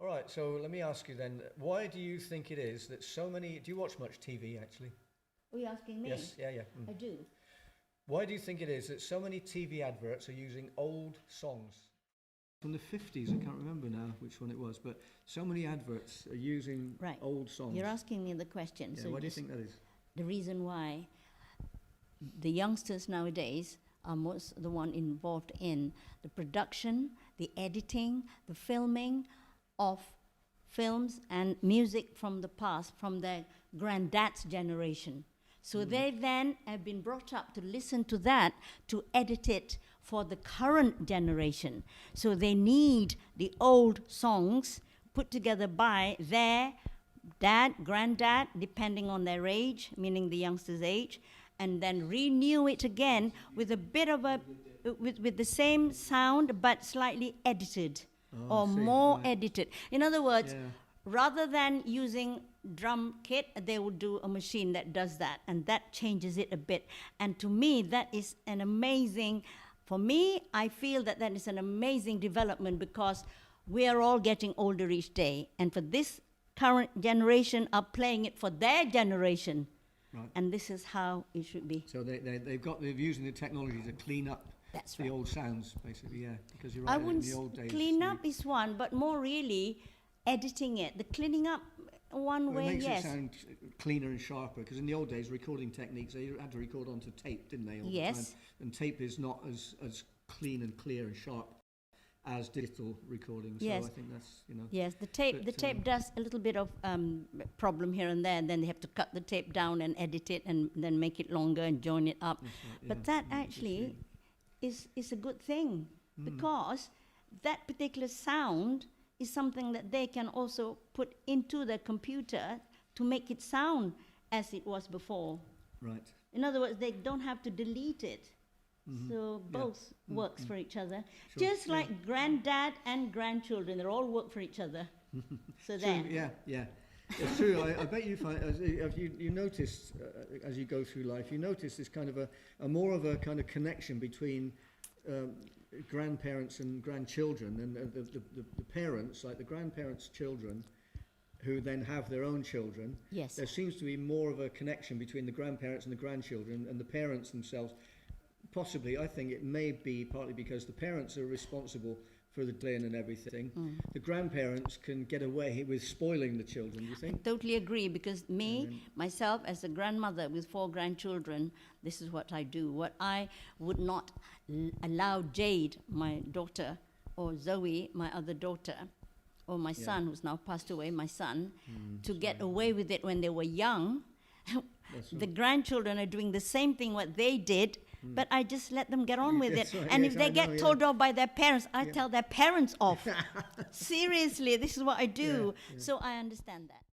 All right, so let me ask you then, why do you think it is that so many, do you watch much TV actually? Are you asking me? Yes, yeah, yeah. I do. Why do you think it is that so many TV adverts are using old songs? From the 50s, I can't remember now which one it was, but so many adverts are using Right. old songs. You're asking me the question. Yeah, So why do you think that is? the reason why the youngsters nowadays are most the one involved in the production, the editing, the filming of films and music from the past, from their granddad's generation. So they then have been brought up to listen to that, to edit it for the current generation. So they need the old songs put together by their dad, granddad, depending on their age, meaning the youngster's age, and then renew it again with a bit of a, with the same sound but slightly edited or more edited. In other words, rather than using drum kit, they would do a machine that does that, and that changes it a bit. And to me, that is an amazing, for me, I feel that that is an amazing development because we are all getting older each day. And for this current generation are playing it for their generation. Right. And this is how it should be. So they're using the technology to clean up That's the right. old sounds, basically, yeah. Because you're I right, in wouldn't the old days. clean up is one, but more really editing it. The cleaning up one Well, way, it makes yes. it sound cleaner and sharper, because in the old days, recording techniques, they had to record onto tape, didn't they, all the time? And tape is not as clean and clear and sharp as digital recording. So Yes. I think that's, you know. Yes, the tape does a little bit of problem here and there, and then they have to cut the tape down and edit it and then make it longer and join it up. Right, But that actually is a good thing because that particular sound is something that they can also put into the computer to make it sound as it was before. Right. In other words, they don't have to delete it. So both works for each other. Sure. Just like granddad and grandchildren, they all work for each other. So True, there. yeah. It's true. I bet you find, you notice as you go through life, you notice this kind of a more of a kind of connection between grandparents and grandchildren, and the parents, like the grandparents' children, who then have their own children. Yes. There seems to be more of a connection between the grandparents and the grandchildren and the parents themselves. Possibly, I think it may be partly because the parents are responsible for the discipline and everything. The grandparents can get away with spoiling the children, do you think? I totally agree because myself, as a grandmother with 4 grandchildren, this is what I do. What I would not allow Jade, my daughter, or Zoe, my other daughter, or my son, who's now passed away, my son, to get away with it when they were young. The grandchildren are doing the same thing what they did, but I just let them get on with it. Right, and yes, if they I get know, told off by their parents, I tell their parents off. Seriously, this is what I do. So I understand that.